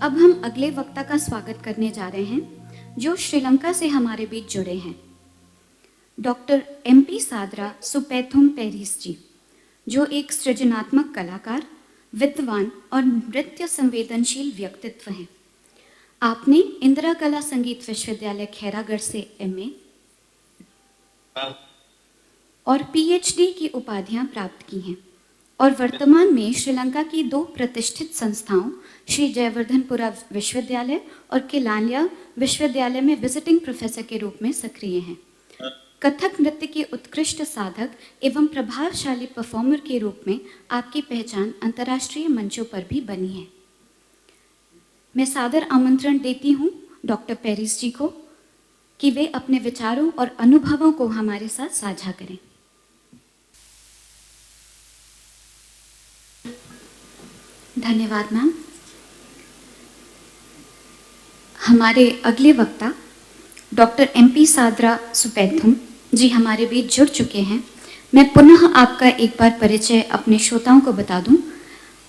अब हम अगले वक्ता का स्वागत करने जा रहे हैं जो श्रीलंका से हमारे बीच जुड़े हैं। डॉक्टर MP सादरा सुपैथुम पेरिस जी, जो एक सृजनात्मक कलाकार, विद्वान और नृत्य संवेदनशील व्यक्तित्व हैं। आपने इंदिरा कला संगीत विश्वविद्यालय खैरागढ़ से MA और PhD की उपाधियां प्राप्त की हैं और वर्तमान में श्रीलंका की 2 प्रतिष्ठित संस्थाओं श्री जयवर्धनपुरा विश्वविद्यालय और केलानिया विश्वविद्यालय में विजिटिंग प्रोफेसर के रूप में सक्रिय हैं। कथक नृत्य के उत्कृष्ट साधक एवं प्रभावशाली परफॉर्मर के रूप में आपकी पहचान अंतर्राष्ट्रीय मंचों पर भी बनी है। मैं सादर आमंत्रण देती हूँ डॉक्टर पेरिस जी को कि वे अपने विचारों और अनुभवों को हमारे साथ साझा करें। धन्यवाद मैम। हमारे अगले वक्ता डॉक्टर MP सादरा सुपैथुम जी हमारे बीच जुड़ चुके हैं। मैं पुनः आपका एक बार परिचय अपने श्रोताओं को बता दूं।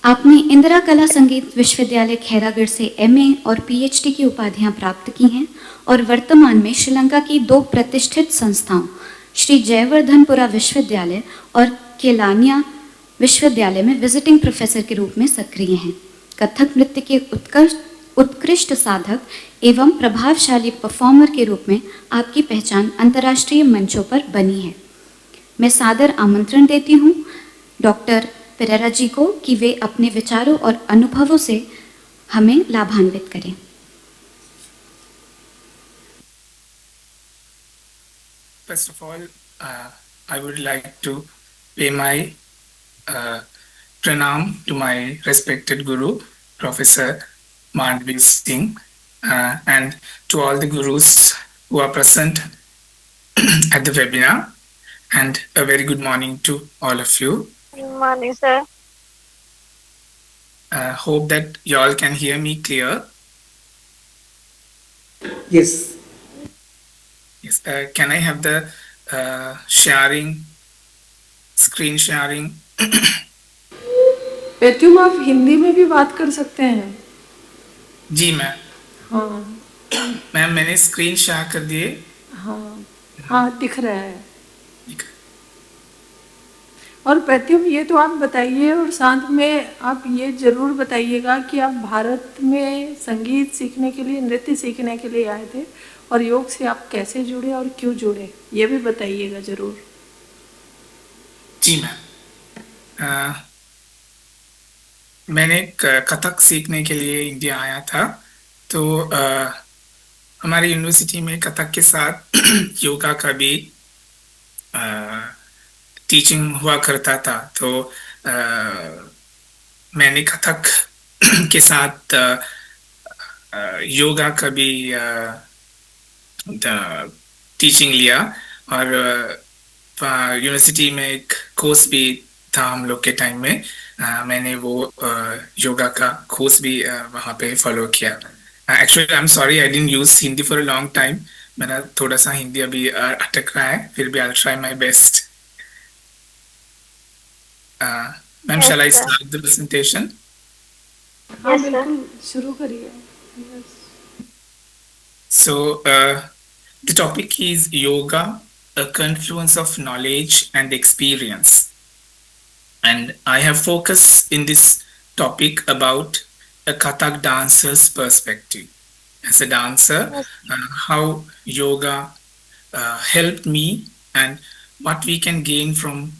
आपने इंदिरा कला संगीत विश्वविद्यालय खैरागढ़ से MA और PhD की उपाधियां प्राप्त की हैं और वर्तमान में श्रीलंका की 2 प्रतिष्ठित संस्थाओं श्री जयवर्धनपुरा विश्वविद्यालय और केलानिया विश्वविद्यालय में विजिटिंग प्रोफेसर के रूप में सक्रिय हैं। कथक नृत्य के उत्कृष्ट साधक एवं प्रभावशाली परफॉर्मर के रूप में आपकी पहचान अंतर्राष्ट्रीय मंचों पर बनी है। मैं सादर आमंत्रण देती हूँ डॉक्टर पेरेरा जी को कि वे अपने विचारों और अनुभवों से हमें लाभान्वित करें। First of all, I would like to pay my pranam to my respected guru, Professor Madhvi Singh, and to all the gurus who are present at the webinar, and a very good morning to all of you. Good morning, sir. Hope that you all can hear me clear. Yes. Yes. Can I have the screen sharing? पेट्यूम आप हिंदी में भी बात कर सकते हैं। जी ma'am. हाँ ma'am मैंने screen share कर दिए। हाँ दिख रहा है। और पेट्यूम ये तो आप बताइए और साथ में आप ये जरूर बताइएगा कि आप भारत में संगीत सीखने के लिए, नृत्य सीखने के लिए आए थे और योग से आप कैसे जुड़े और क्यों जुड़े, ये भी बताइएगा जरूर। जी मैम। मैंने कथक सीखने के लिए इंडिया आया था, तो हमारी यूनिवर्सिटी में कथक के साथ योगा का भी टीचिंग हुआ करता था। तो मैंने कथक के साथ योगा का भी टीचिंग लिया और यूनिवर्सिटी में एक कोर्स भी था हम लोग के टाइम में। मैंने वो योगा का कोर्स भी वहाँ पे फॉलो किया। Actually I am sorry I didn't use Hindi for a long time. मेरा थोड़ा सा हिंदी अभी अटक रहा है, फिर भी I will try my best. Ma'am, shall I start the presentation? हाँ बिल्कुल शुरू करिए। So the topic is yoga, a confluence of knowledge and experience. And I have focused in this topic about a Kathak dancer's perspective. As a dancer, how yoga helped me and what we can gain from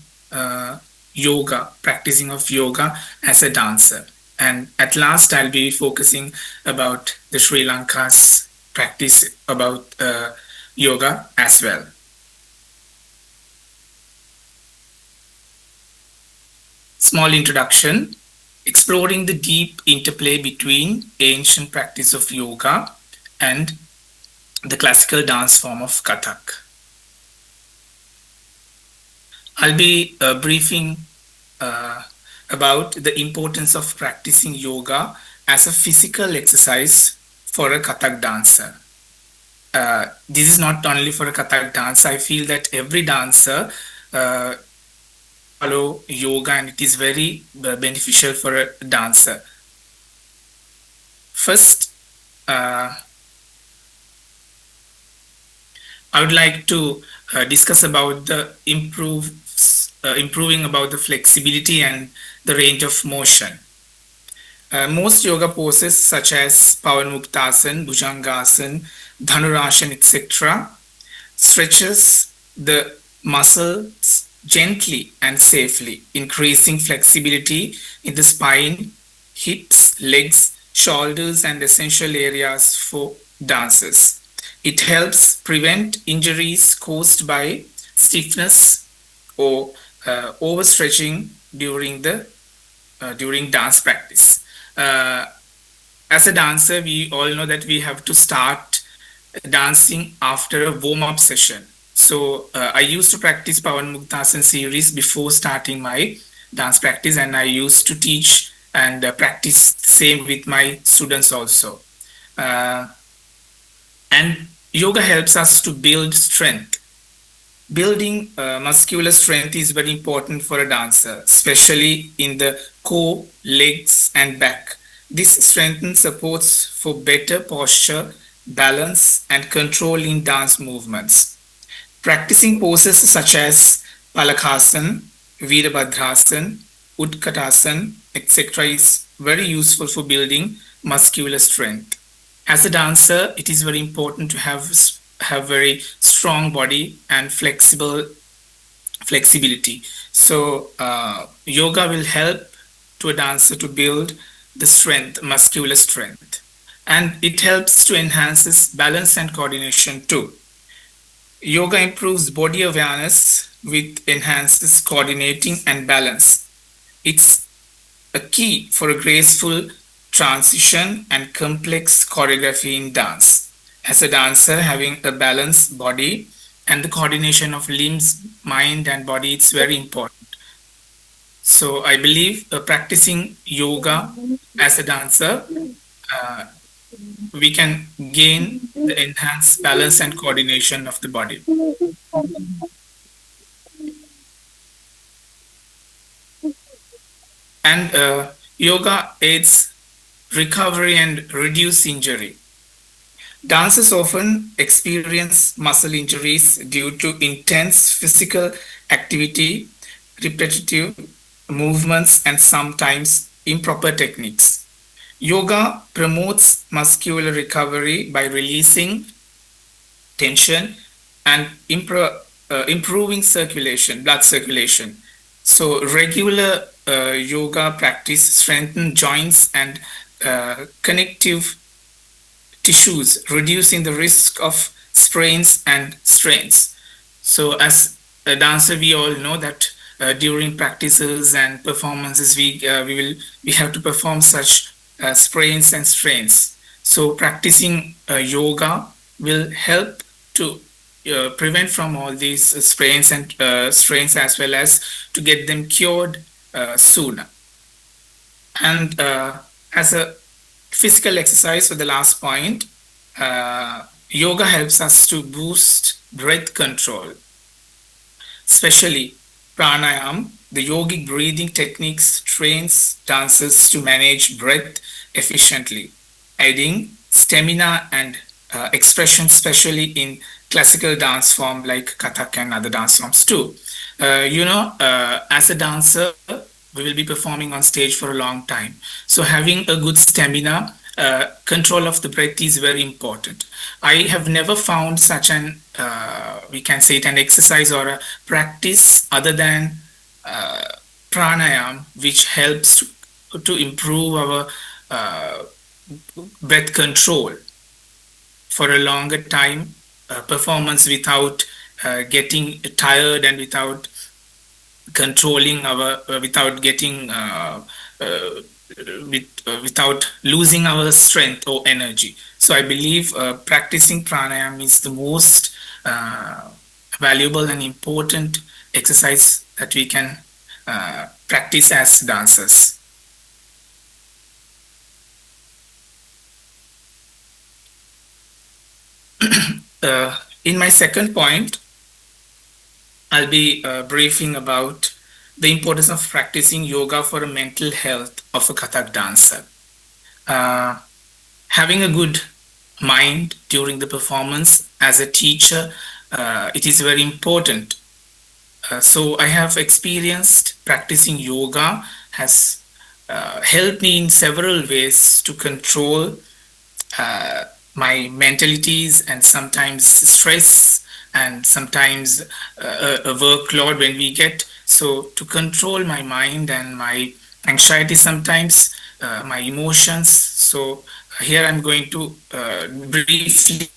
yoga, practicing of yoga as a dancer. And at last, I'll be focusing about the Sri Lanka's practice about yoga as well. Small introduction, exploring the deep interplay between ancient practice of yoga and the classical dance form of Kathak. I'll be briefing about the importance of practicing yoga as a physical exercise for a Kathak dancer. This is not only for a Kathak dance. I feel that every dancer follow yoga and it is very beneficial for a dancer. First, I would like to discuss about the improving about the flexibility and the range of motion. Most yoga poses such as Pavanmuktasana, Bhujangasana, Dhanurasana, etc. stretches the muscles gently and safely, increasing flexibility in the spine, hips, legs, shoulders, and essential areas for dancers. It helps prevent injuries caused by stiffness or overstretching during dance practice. As a dancer, we all know that we have to start dancing after a warm-up session. So I used to practice Pavanmuktasana series before starting my dance practice, and I used to teach and practice the same with my students also. And yoga helps us to build strength. Building muscular strength is very important for a dancer, especially in the core, legs, and back. This strengthens supports for better posture, balance, and control in dance movements. Practicing poses such as Palakasana, Virabhadrasana, Utkatasana, etc. is very useful for building muscular strength. As a dancer, it is very important to have very strong body and flexibility. So yoga will help to a dancer to build the strength, muscular strength. And it helps to enhance balance and coordination too. Yoga improves body awareness with enhances coordinating and balance. It's a key for a graceful transition and complex choreography in dance. As a dancer, having a balanced body and the coordination of limbs, mind, and body, it's very important. So I believe practicing yoga as a dancer, we can gain the enhanced balance and coordination of the body. And yoga aids recovery and reduce injury. Dancers often experience muscle injuries due to intense physical activity, repetitive movements, and sometimes improper techniques. Yoga promotes muscular recovery by releasing tension and improving circulation, blood circulation. So regular yoga practice strengthens joints and connective tissues, reducing the risk of sprains and strains. So as a dancer, we all know that during practices and performances, we have to perform such sprains and strains. So practicing yoga will help to prevent from all these sprains and strains, as well as to get them cured sooner. And as a physical exercise, for the last point, yoga helps us to boost breath control, especially pranayam. The yogic breathing techniques trains dancers to manage breath efficiently, adding stamina and expression, especially in classical dance form like Kathak and other dance forms too. As a dancer, we will be performing on stage for a long time. So having a good stamina, control of the breath is very important. I have never found such an, we can say it, an exercise or a practice other than pranayam, which helps to improve our breath control for a longer time, performance without getting tired and without controlling our, without getting, without losing our strength or energy. So I believe practicing pranayam is the most valuable and important exercise that we can practice as dancers. In my second point, I'll be briefing about the importance of practicing yoga for the mental health of a Kathak dancer. Having a good mind during the performance as a teacher, it is very important. So I have experienced practicing yoga has helped me in several ways to control my mentalities and sometimes stress and sometimes a workload when we get. So to control my mind and my anxiety sometimes, my emotions. So here I'm going to briefly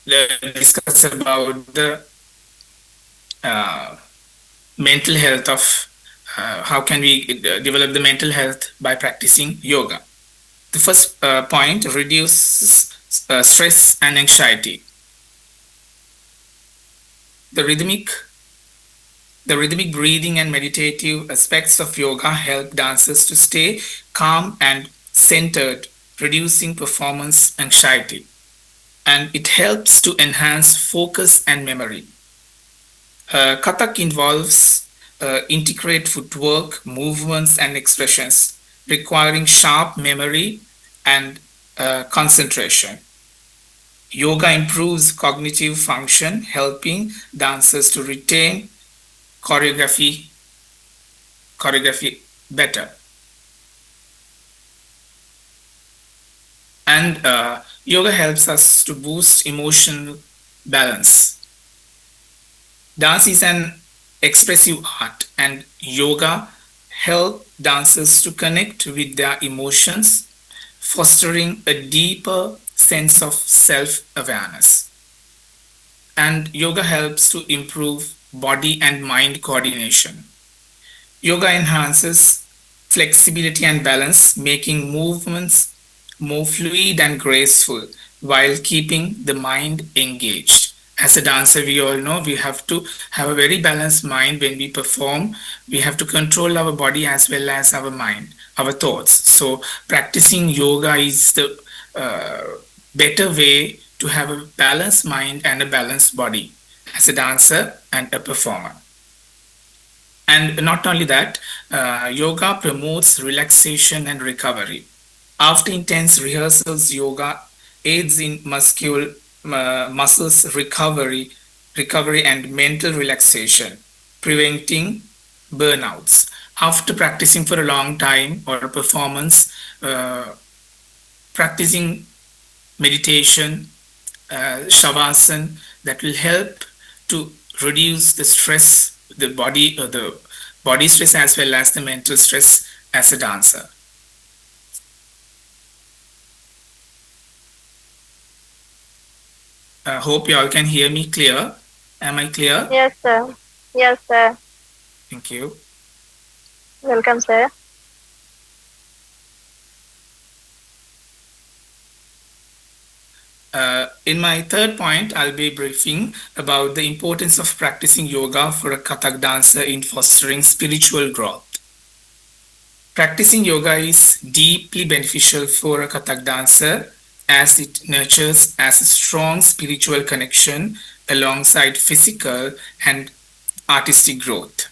discuss about the mental health of how can we develop the mental health by practicing yoga. The first point, reduces stress and anxiety. The rhythmic breathing and meditative aspects of yoga help dancers to stay calm and centered, reducing performance anxiety. And it helps to enhance focus and memory. Kathak involves intricate footwork, movements, and expressions, requiring sharp memory and concentration. Yoga improves cognitive function, helping dancers to retain choreography better. And yoga helps us to boost emotional balance. Dance is an expressive art, and yoga help dancers to connect with their emotions, fostering a deeper sense of self-awareness. And yoga helps to improve body and mind coordination. Yoga enhances flexibility and balance, making movements more fluid and graceful while keeping the mind engaged. As a dancer, we all know we have to have a very balanced mind when we perform. We have to control our body as well as our mind, our thoughts. So practicing yoga is the better way to have a balanced mind and a balanced body as a dancer and a performer. And not only that, yoga promotes relaxation and recovery. After intense rehearsals, yoga aids in muscles recovery and mental relaxation, preventing burnouts. After practicing for a long time or a performance, practicing meditation, shavasana, that will help to reduce the stress, the body stress as well as the mental stress as a dancer. I hope you all can hear me clear. Am I clear? Yes, sir. Yes, sir. Thank you. Welcome, sir. In my third point, I'll be briefing about the importance of practicing yoga for a Kathak dancer in fostering spiritual growth. Practicing yoga is deeply beneficial for a Kathak dancer as it nurtures as a strong spiritual connection alongside physical and artistic growth.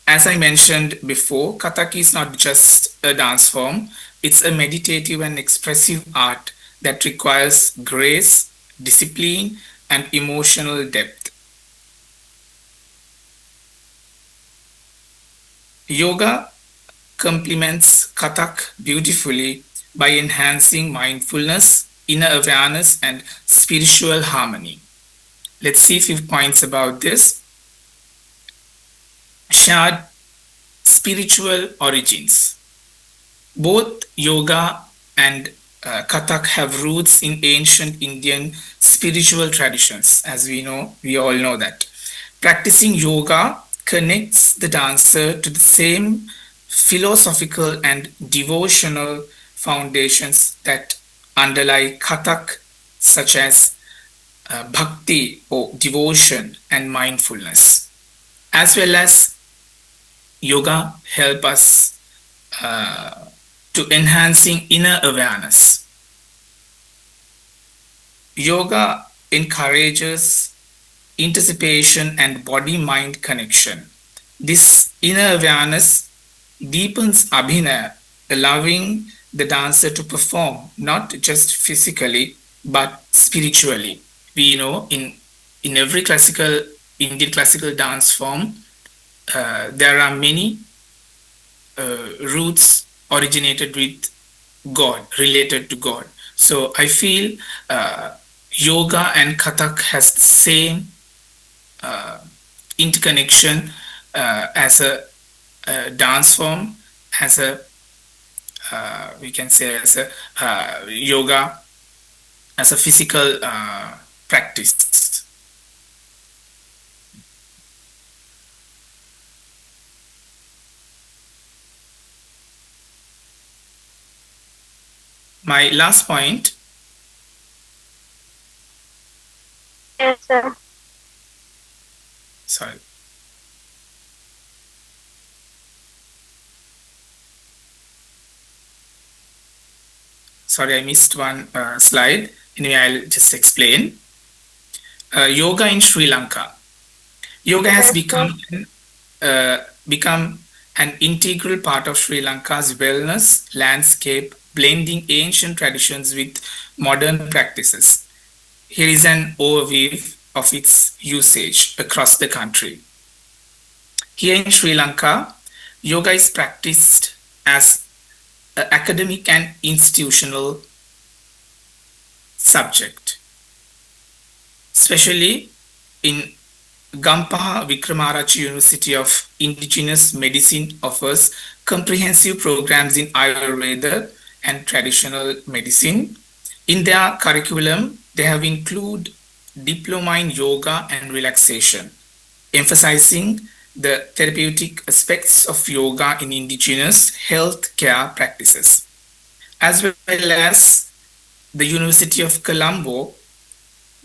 As I mentioned before, Kathak is not just a dance form, it's a meditative and expressive art that requires grace, discipline, and emotional depth. Yoga complements Kathak beautifully by enhancing mindfulness, inner awareness, and spiritual harmony. Let's see a few points about this. Shared spiritual origins. Both yoga and Kathak have roots in ancient Indian spiritual traditions, as we all know that. Practicing yoga connects the dancer to the same philosophical and devotional foundations that underlie Kathak, such as bhakti or devotion and mindfulness, as well as yoga help us to enhancing inner awareness. Yoga encourages anticipation and body-mind connection. This inner awareness deepens abhinaya, allowing the dancer to perform not just physically but spiritually. We know in every classical Indian classical dance form, there are many roots originated with God, related to God. So I feel yoga and Kathak has the same interconnection as a dance form, as a we can say as a yoga, as a physical practice. My last point. Yes, sir. Sorry. Sorry, I missed one slide. Anyway, I'll just explain. Yoga in Sri Lanka. Yoga has become an integral part of Sri Lanka's wellness landscape, blending ancient traditions with modern practices. Here is an overview of its usage across the country. Here in Sri Lanka, yoga is practiced as an academic and institutional subject, especially in Gampaha Vikramaraja University of Indigenous Medicine offers comprehensive programs in Ayurveda and traditional medicine. In their curriculum, they have included diploma in yoga and relaxation, emphasizing the therapeutic aspects of yoga in indigenous health care practices, as well as the University of Colombo.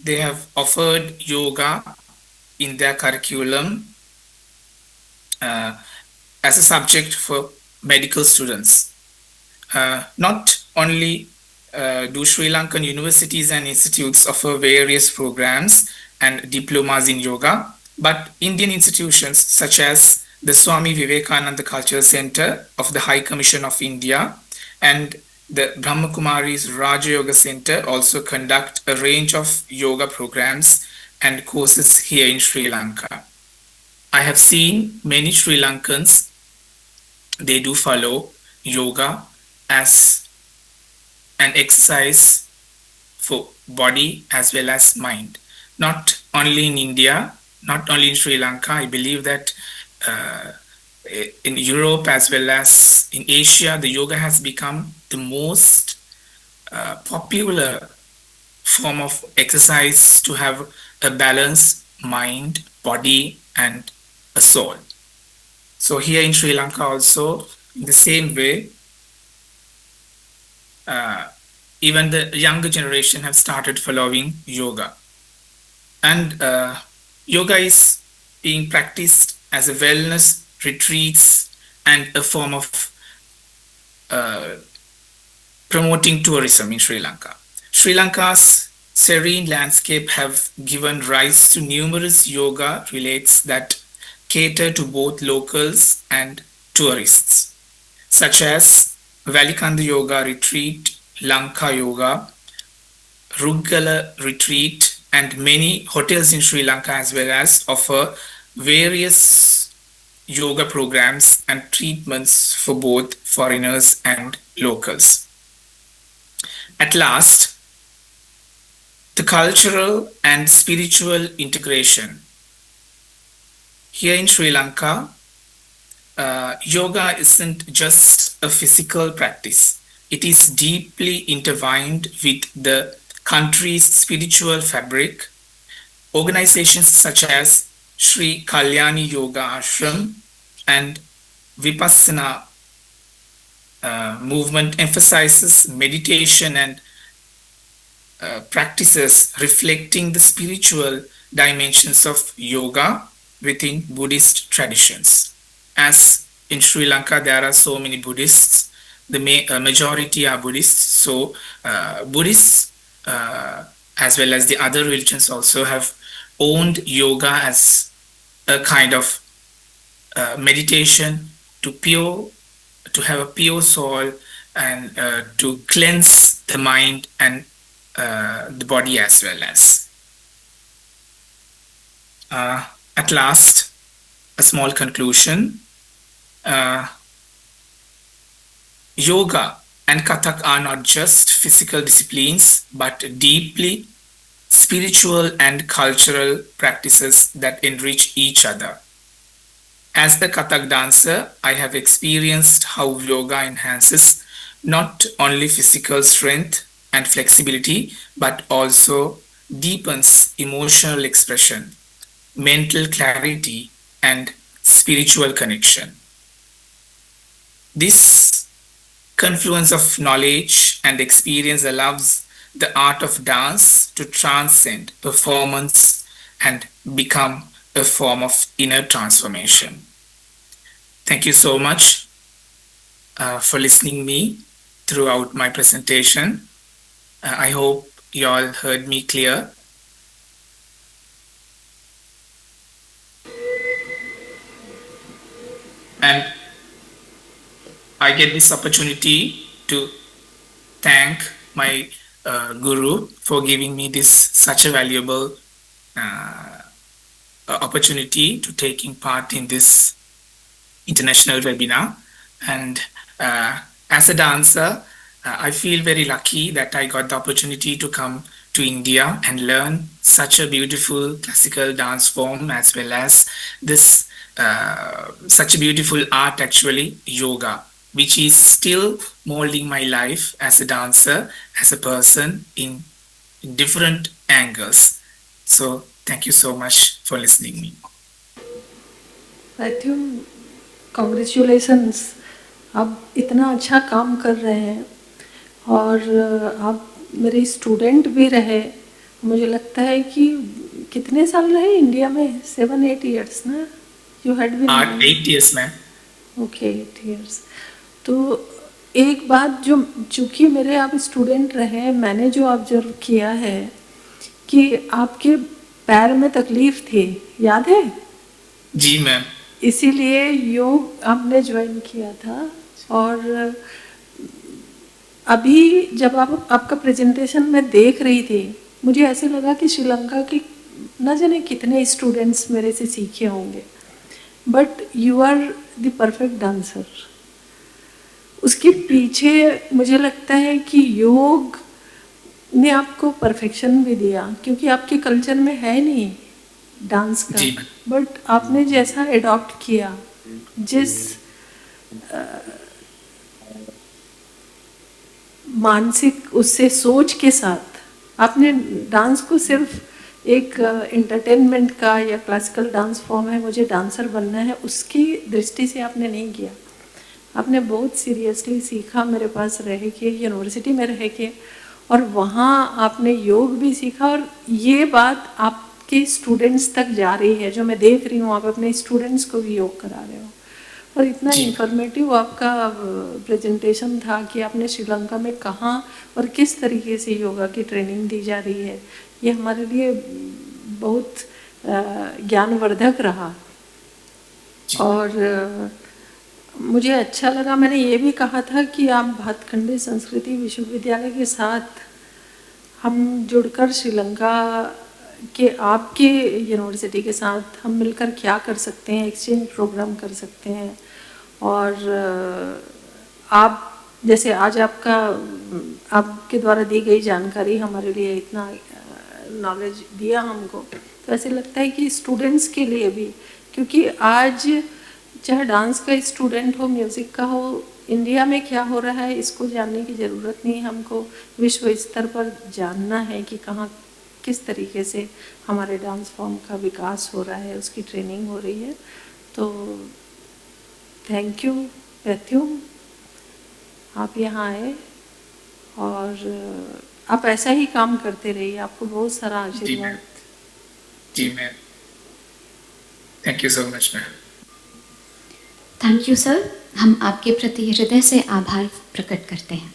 They have offered yoga in their curriculum as a subject for medical students. Not only do Sri Lankan universities and institutes offer various programs and diplomas in yoga, but Indian institutions such as the Swami Vivekananda Cultural Center of the High Commission of India and the Brahmakumari's Raja Yoga Center also conduct a range of yoga programs and courses here in Sri Lanka. I have seen many Sri Lankans, they do follow yoga as an exercise for body as well as mind. Not only in India, not only in Sri Lanka, I believe that in Europe as well as in Asia, the yoga has become the most popular form of exercise to have a balanced mind, body, and a soul. So here in Sri Lanka also, in the same way, even the younger generation have started following yoga. And yoga is being practiced as a wellness retreats and a form of promoting tourism in Sri Lanka. Sri Lanka's serene landscape have given rise to numerous yoga relates that cater to both locals and tourists, such as Valikanda Yoga Retreat, Lanka Yoga, Ruggala Retreat, and many hotels in Sri Lanka as well as offer various yoga programs and treatments for both foreigners and locals. At last, the cultural and spiritual integration. Here in Sri Lanka, yoga isn't just a physical practice. It is deeply intertwined with the country's spiritual fabric. Organizations such as Sri Kalyani Yoga Ashram and Vipassana movement emphasizes meditation and practices reflecting the spiritual dimensions of yoga within Buddhist traditions. As in Sri Lanka, there are so many Buddhists. The majority are Buddhists. So Buddhists as well as the other religions also have owned yoga as a kind of meditation to pure to have a pure soul and to cleanse the mind and the body as well as. At last, a small conclusion. Yoga and Kathak are not just physical disciplines, but deeply spiritual and cultural practices that enrich each other. As the Kathak dancer, I have experienced how yoga enhances not only physical strength and flexibility, but also deepens emotional expression, mental clarity, and spiritual connection. This confluence of knowledge and experience allows the art of dance to transcend performance and become a form of inner transformation. Thank you so much for listening me throughout my presentation. I hope you all heard me clear. And I get this opportunity to thank my guru for giving me this such a valuable opportunity to taking part in this international webinar. And as a dancer, I feel very lucky that I got the opportunity to come to India and learn such a beautiful classical dance form, as well as this such a beautiful art, actually, yoga, which is still molding my life as a dancer, as a person in different angles. So thank you so much for listening me. Pratyum, congratulations, आप इतना अच्छा काम कर रहे हैं और आप मेरे स्टूडेंट भी रहे. मुझे लगता है कि कितने साल रहे इंडिया में? 7-8 years ना? You had been 8 years ma'am. Okay, 8 years. तो एक बात जो, चूँकि मेरे आप स्टूडेंट रहे, मैंने जो ऑब्जर्व किया है कि आपके पैर में तकलीफ थी, याद है? जी मैम. इसीलिए योग आपने ज्वाइन किया था. और अभी जब आपका प्रेजेंटेशन मैं देख रही थी, मुझे ऐसे लगा कि श्रीलंका के न जाने कितने स्टूडेंट्स मेरे से सीखे होंगे, but you are the perfect dancer. उसके पीछे मुझे लगता है कि योग ने आपको परफेक्शन भी दिया, क्योंकि आपके कल्चर में है नहीं डांस का, बट आपने जैसा एडॉप्ट किया, जिस मानसिक उससे सोच के साथ आपने डांस को सिर्फ एक एंटरटेनमेंट का या क्लासिकल डांस फॉर्म है, मुझे डांसर बनना है, उसकी दृष्टि से आपने नहीं किया. आपने बहुत सीरियसली सीखा, मेरे पास रह के, यूनिवर्सिटी में रह के, और वहाँ आपने योग भी सीखा. और ये बात आपके स्टूडेंट्स तक जा रही है, जो मैं देख रही हूँ, आप अपने स्टूडेंट्स को भी योग करा रहे हो. और इतना इंफॉर्मेटिव आपका प्रेजेंटेशन था कि आपने श्रीलंका में कहाँ और किस तरीके से योगा की ट्रेनिंग दी जा रही है. ये हमारे लिए बहुत ज्ञानवर्धक रहा. और मुझे अच्छा लगा, मैंने ये भी कहा था कि आप भातखंडे संस्कृति विश्वविद्यालय के साथ हम जुड़कर श्रीलंका के आपके यूनिवर्सिटी के साथ हम मिलकर क्या कर सकते हैं, एक्सचेंज प्रोग्राम कर सकते हैं. और आप जैसे आज आपके द्वारा दी गई जानकारी हमारे लिए इतना नॉलेज दिया हमको, तो ऐसे लगता है कि स्टूडेंट्स के लिए भी, क्योंकि आज चाहे डांस का स्टूडेंट हो, म्यूज़िक का हो, इंडिया में क्या हो रहा है इसको जानने की ज़रूरत नहीं. हमको विश्व स्तर पर जानना है कि कहाँ किस तरीके से हमारे डांस फॉर्म का विकास हो रहा है, उसकी ट्रेनिंग हो रही है. तो थैंक यू प्रत्युम, आप यहाँ आए और आप ऐसा ही काम करते रहिए. आपको बहुत सारा आशीर्वाद. जी ma'am. Thank you so much ma'am. Thank you sir. हम आपके प्रति हृदय से आभार प्रकट करते हैं.